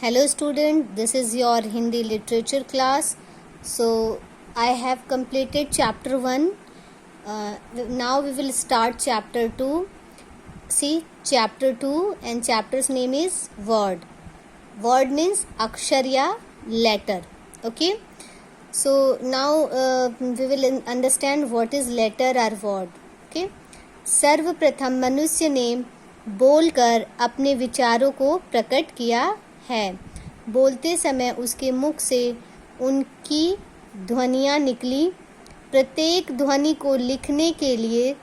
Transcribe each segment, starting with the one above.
Hello student, this is your Hindi literature class. So I have completed chapter 1. Now we will start chapter 2. See, chapter 2 and chapter's name is word. Word means akshar ya letter. Okay. So now we will understand what is letter or word. Okay. सर्वप्रथम मनुष्य ने बोलकर अपने विचारों को प्रकट किया है। बोलते समय उसके मुख से उनकी ध्वनियाँ निकली। प्रत्येक ध्वनि को लिखने के लिए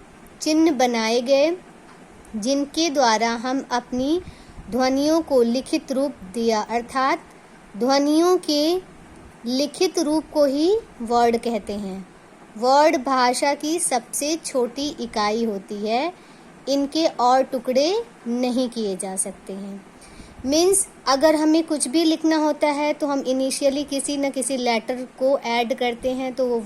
चिन्ह बनाए गए, जिनके द्वारा हम अपनी ध्वनियों को लिखित रूप दिया। अर्थात ध्वनियों के लिखित रूप को ही वर्ड कहते हैं। वर्ड भाषा की सबसे छोटी इकाई होती है। इनके और टुकड़े नहीं किए जा सकते हैं। मीन्स अगर हमें कुछ भी लिखना होता है तो हम इनिशियली किसी न किसी लेटर को ऐड करते हैं तो वो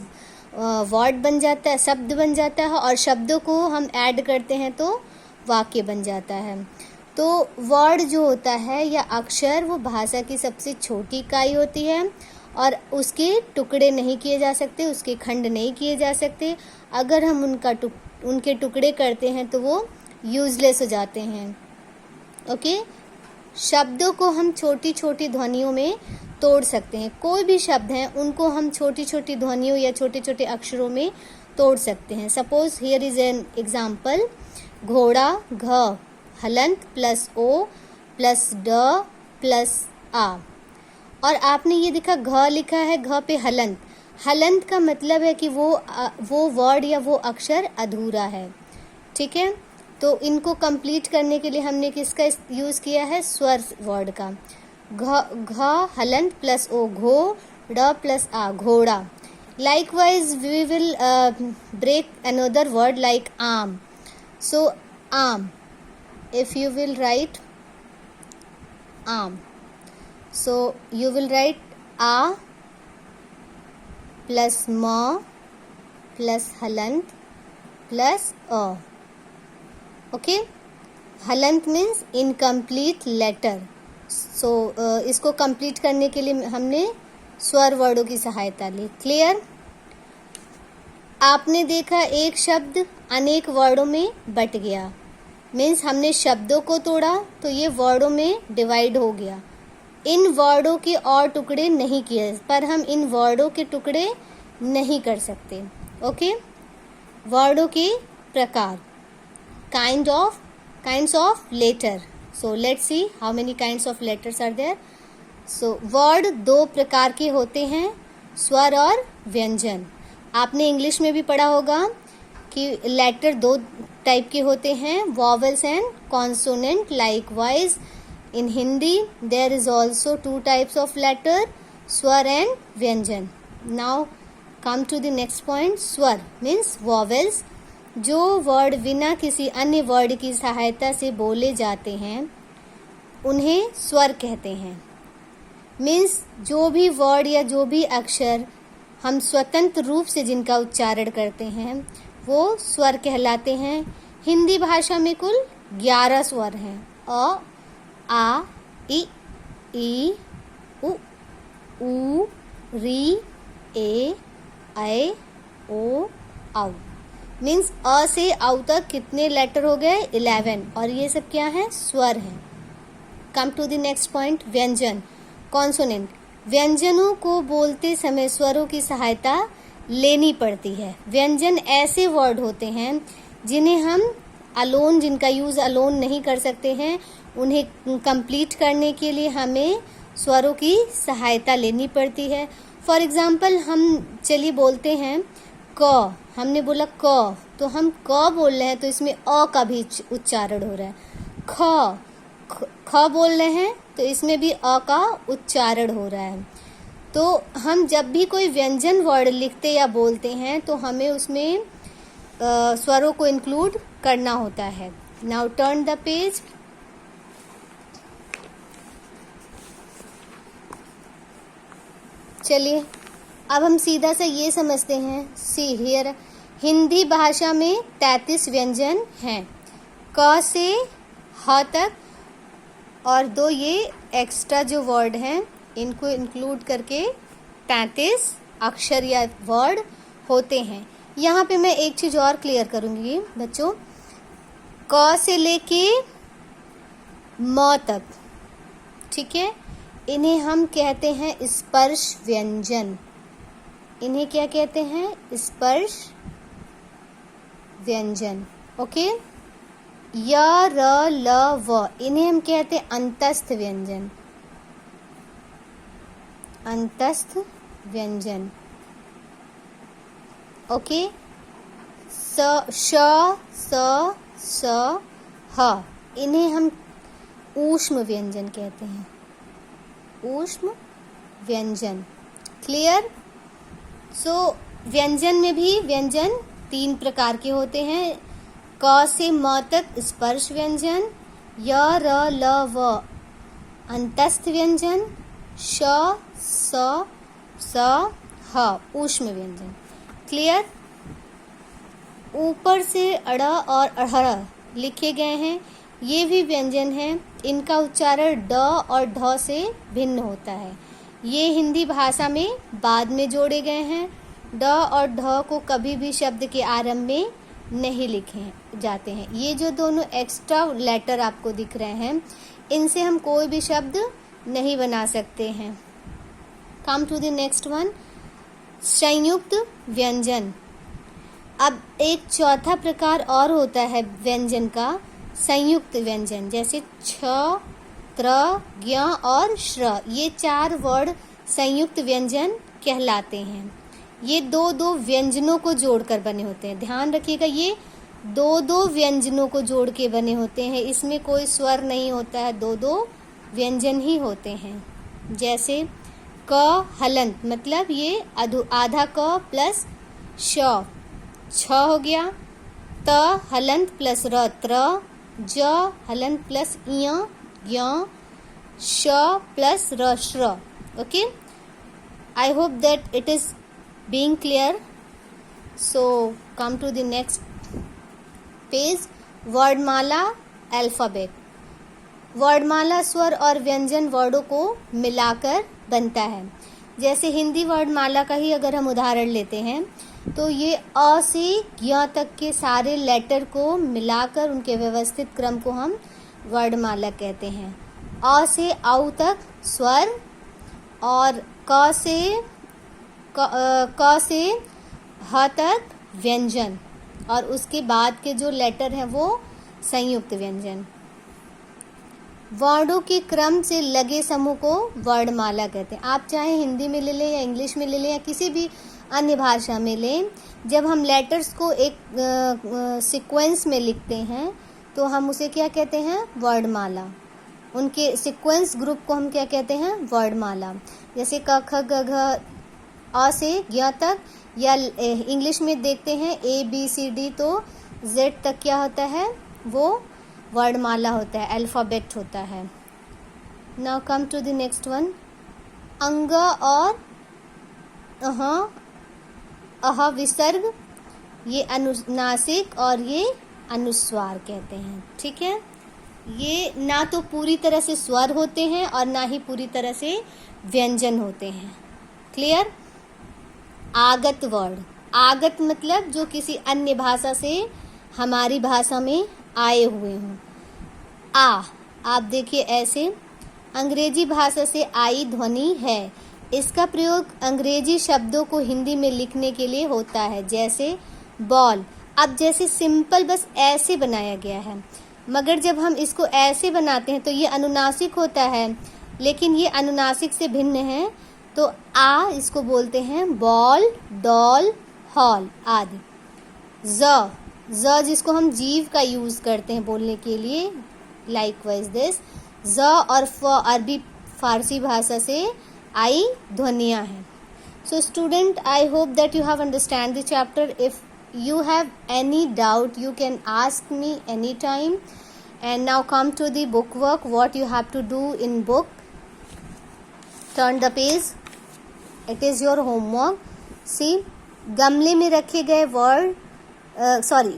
वर्ड बन जाता है, शब्द बन जाता है, और शब्दों को हम ऐड करते हैं तो वाक्य बन जाता है। तो वर्ड जो होता है या अक्षर वो भाषा की सबसे छोटी इकाई होती है और उसके टुकड़े नहीं किए जा सकते, उसके खंड नहीं किए जा सकते। अगर हम उनके टुकड़े करते हैं तो वो यूजलेस हो जाते हैं। ओके, शब्दों को हम छोटी छोटी ध्वनियों में तोड़ सकते हैं। कोई भी शब्द हैं उनको हम छोटी छोटी ध्वनियों या छोटे छोटे अक्षरों में तोड़ सकते हैं। Suppose here is an example, घोड़ा घ हलंत प्लस ओ प्लस ड प्लस आ। और आपने ये देखा घ लिखा है, घ पे हलंत। हलंत का मतलब है कि वो वर्ड या वो अक्षर अधूरा है। ठीक है, तो इनको कंप्लीट करने के लिए हमने किसका यूज़ किया है? स्वर वर्ड का। घ हलंत प्लस ओ घो, ड प्लस आ घोड़ा। Likewise we will break another word like आम। सो आम, if you will write आम, so you will write a plus म plus हलंत plus अ। ओके, हलंत मीन्स इनकम्प्लीट लेटर। सो इसको कंप्लीट करने के लिए हमने स्वर वर्डों की सहायता ली। क्लियर? आपने देखा एक शब्द अनेक वर्डों में बट गया। मीन्स हमने शब्दों को तोड़ा तो ये वर्डों में डिवाइड हो गया। इन वर्डों के और टुकड़े नहीं किए, पर हम इन वर्डों के टुकड़े नहीं कर सकते। ओके, वर्डों के प्रकार, kinds of letter. So let's see how many kinds of letters are there. So word दो प्रकार के होते हैं, स्वर और व्यंजन। आपने इंग्लिश में भी पढ़ा होगा कि लेटर दो टाइप के होते हैं, vowels and consonant. Likewise in Hindi there is also two types of letter, swar and व्यंजन। Now come to the next point, स्वर means vowels। जो वर्ड बिना किसी अन्य वर्ड की सहायता से बोले जाते हैं उन्हें स्वर कहते हैं। मीन्स जो भी वर्ड या जो भी अक्षर हम स्वतंत्र रूप से जिनका उच्चारण करते हैं वो स्वर कहलाते हैं। हिंदी भाषा में कुल 11 स्वर हैं। अ, आ, इ, उ, ऊ, री, ए, ऐ, ओ, औ। मीन्स अ से औ तक कितने लेटर हो गए? 11। और ये सब क्या है? स्वर हैं। Come to the next point, व्यंजन, कॉन्सोनेंट। व्यंजनों को बोलते समय स्वरों की सहायता लेनी पड़ती है। व्यंजन ऐसे वर्ड होते हैं जिन्हें हम अलोन, जिनका यूज़ अलोन नहीं कर सकते हैं, उन्हें कंप्लीट करने के लिए हमें स्वरों की सहायता लेनी पड़ती है। फॉर एग्जाम्पल हम चलिए बोलते हैं क, हमने बोला क, तो हम क बोल रहे हैं तो इसमें अ का भी उच्चारण हो रहा है। ख बोल रहे हैं तो इसमें भी अ का उच्चारण हो रहा है। तो हम जब भी कोई व्यंजन वर्ड लिखते या बोलते हैं तो हमें उसमें स्वरों को इंक्लूड करना होता है। Now turn the page. चलिए अब हम सीधा से ये समझते हैं। सी हियर, हिंदी भाषा में 33 व्यंजन हैं। क से ह तक और 2 ये एक्स्ट्रा जो वर्ड हैं इनको इंक्लूड करके 33 अक्षर या वर्ड होते हैं। यहाँ पे मैं एक चीज़ और क्लियर करूँगी बच्चों, क से लेके म तक, ठीक है, इन्हें हम कहते हैं स्पर्श व्यंजन। इन्हें क्या कहते हैं? स्पर्श व्यंजन। ओके, य, र, ल, व, इन्हें हम कहते हैं अंतस्थ व्यंजन। अंतस्थ व्यंजन। ओके, स, श, स, स, ह, इन्हें हम ऊष्म व्यंजन कहते हैं। ऊष्म व्यंजन। क्लियर? सो व्यंजन में भी व्यंजन 3 प्रकार के होते हैं। क से म तक स्पर्श व्यंजन, य, र, ल, व अंतस्थ व्यंजन, श, स, स, ह ऊष्म व्यंजन। क्लियर? ऊपर से अड़ और अढ़ लिखे गए हैं, ये भी व्यंजन हैं। इनका उच्चारण ड और ढ से भिन्न होता है। ये हिंदी भाषा में बाद में जोड़े गए हैं। ड और ढ को कभी भी शब्द के आरंभ में नहीं लिखे जाते हैं। ये जो दोनों एक्स्ट्रा लेटर आपको दिख रहे हैं, इनसे हम कोई भी शब्द नहीं बना सकते हैं। Come to the next one, संयुक्त व्यंजन। अब एक चौथा प्रकार और होता है व्यंजन का, संयुक्त व्यंजन। जैसे छ, त्र, ज्ञ और श्र, ये 4 वर्ड संयुक्त व्यंजन कहलाते हैं। ये 2-2 व्यंजनों को जोड़कर बने होते हैं। ध्यान रखिएगा, ये 2-2 व्यंजनों को जोड़ के बने होते हैं। इसमें कोई स्वर नहीं होता है, 2-2 व्यंजन ही होते हैं। जैसे क हलंत, मतलब ये आधा क प्लस श, छ हो गया। त हलंत प्लस र, त्र। ज हलंत प्लस इय, ज्ञ। श प्लस र, श्र। Okay, I hope that it is being clear. So come to the next page, वर्णमाला अल्फाबेट। वर्णमाला स्वर और व्यंजन वर्डों को मिलाकर बनता है। जैसे हिंदी वर्णमाला का ही अगर हम उदाहरण लेते हैं तो ये अ से ज्ञ तक के सारे लेटर को मिलाकर उनके व्यवस्थित क्रम को हम वर्णमाला कहते हैं। अ से औ तक स्वर और क से ह तक व्यंजन और उसके बाद के जो लेटर हैं वो संयुक्त व्यंजन। वर्णों के क्रम से लगे समूह को वर्णमाला कहते हैं। आप चाहे हिंदी में ले लें या इंग्लिश में ले लें या किसी भी अन्य भाषा में लें, जब हम लेटर्स को एक सीक्वेंस में लिखते हैं तो हम उसे क्या कहते हैं? वर्णमाला। उनके सीक्वेंस ग्रुप को हम क्या कहते हैं? वर्णमाला। जैसे क, ख, ग, घ, अ से ज्ञ तक, या इंग्लिश में देखते हैं ए बी सी डी, तो जेड तक क्या होता है? वो वर्णमाला होता है, अल्फ़ाबेट होता है। Now come to the next one, अंग और अह विसर्ग, ये अनुनासिक और ये अनुस्वार कहते हैं। ठीक है, ये ना तो पूरी तरह से स्वर होते हैं और ना ही पूरी तरह से व्यंजन होते हैं। क्लियर? आगत वर्ड। आगत मतलब जो किसी अन्य भाषा से हमारी भाषा में आए हुए हों। आप देखिए ऐसे, अंग्रेजी भाषा से आई ध्वनि है। इसका प्रयोग अंग्रेजी शब्दों को हिंदी में लिखने के लिए होता है। जैसे बॉल, अब जैसे सिंपल बस ऐसे बनाया गया है, मगर जब हम इसको ऐसे बनाते हैं तो ये अनुनासिक होता है, लेकिन ये अनुनासिक से भिन्न है। तो इसको बोलते हैं बॉल, डॉल, हॉल आदि। ज जिसको हम जीव का यूज करते हैं बोलने के लिए, लाइकवाइज दिस। ज और फ अरबी फारसी भाषा से आई ध्वनियाँ हैं। So student, I hope that you have understand the chapter. If you have any doubt, you can ask me anytime. And now come to the book work. What you have to do in book. Turn the page. It is your homework. See, गमले में रखे गए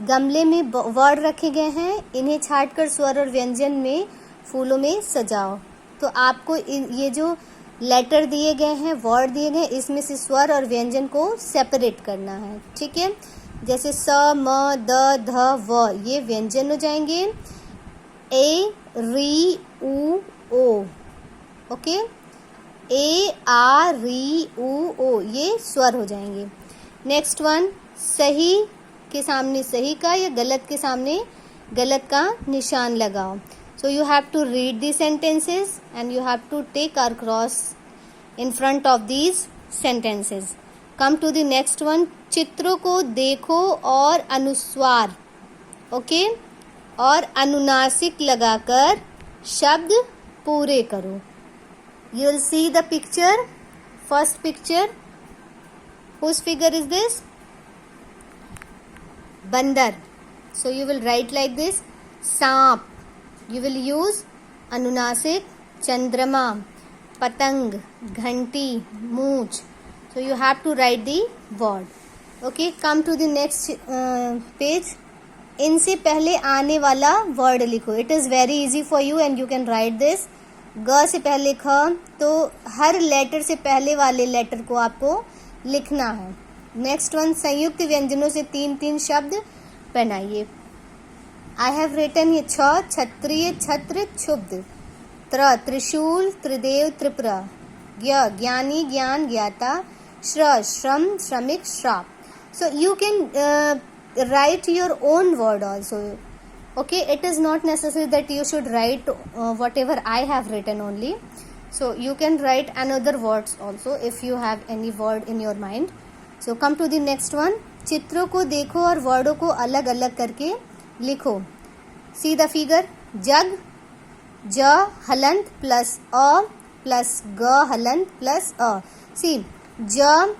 गमले में word रखे गए हैं. इन्हें छांटकर स्वर और व्यंजन में फूलों में सजाओ। तो आपको ये जो लेटर दिए गए हैं, वर्ड दिए गए हैं, इसमें से स्वर और व्यंजन को सेपरेट करना है, ठीक है। जैसे स, म, द, ध, व, ये व्यंजन हो जाएंगे। ए, री, उ, ओ, ओके। ए, आ, री, उ, ओ, ये स्वर हो जाएंगे। नेक्स्ट वन, सही के सामने सही का या गलत के सामने गलत का निशान लगाओ। So you have to read the sentences and you have to take our cross in front of these sentences. Come to the next one. चित्रों को देखो और अनुस्वार, ओके, और अनुनासिक लगाकर शब्द पूरे करो। You will see the picture. First picture. Whose figure is this? Bandar. So you will write like this. सांप. You will use अनुनासिक, चंद्रमा, पतंग, घंटी, मूंछ. So you have to write the word. Okay, come to the next page. इनसे पहले आने वाला word लिखो. It is very easy for you and you can write this. ग से पहले ख, तो हर लेटर से पहले वाले लेटर को आपको लिखना है. नेक्स्ट वन, संयुक्त व्यंजनों से 3-3 शब्द बनाइए. I have written ये छ, क्षत्रिय, छत्र, क्षुब्ध. त्र, त्रिशूल, त्रिदेव, त्रिपुरा. ज्ञ, ज्ञानी, ज्ञान, ज्ञाता. श्र, श्रम, श्रमिक, श्राप. So you can write your own word also. Okay, it is not necessary that you should write whatever I have written only. So you can write another words also if you have any word in your mind. So come to the next one. चित्रों को देखो और वर्डों को अलग अलग करके लिखो. See the figure. जग, ज हलंत प्लस अ प्लस ग हलंत प्लस अ. See, ज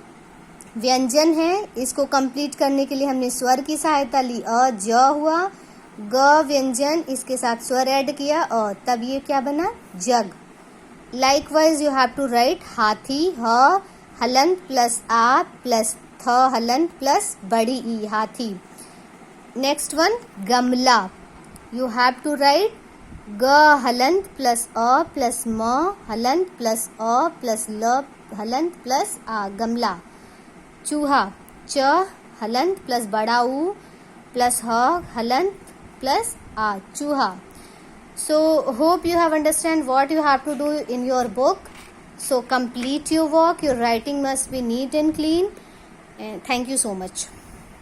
व्यंजन है, इसको कंप्लीट करने के लिए हमने स्वर की सहायता ली. अ ज हुआ. ग व्यंजन, इसके साथ स्वर ऐड किया अ, तब ये क्या बना? जग. Likewise you have to write हाथी, ह हलंत प्लस आ प्लस थ हलंत प्लस बड़ी ई, हाथी. नेक्स्ट वन, गमला. यू हैव टू राइट ग हलंत प्लस अ प्लस म हलंत प्लस अ प्लस ल हलंत प्लस आ, गमला. चूहा. च हलंत प्लस बड़ा ऊ प्लस ह हलंत प्लस आ, चूहा. So hope you have understand what you have to do in your book. So complete your work. Your writing must be neat and clean. And thank you so much.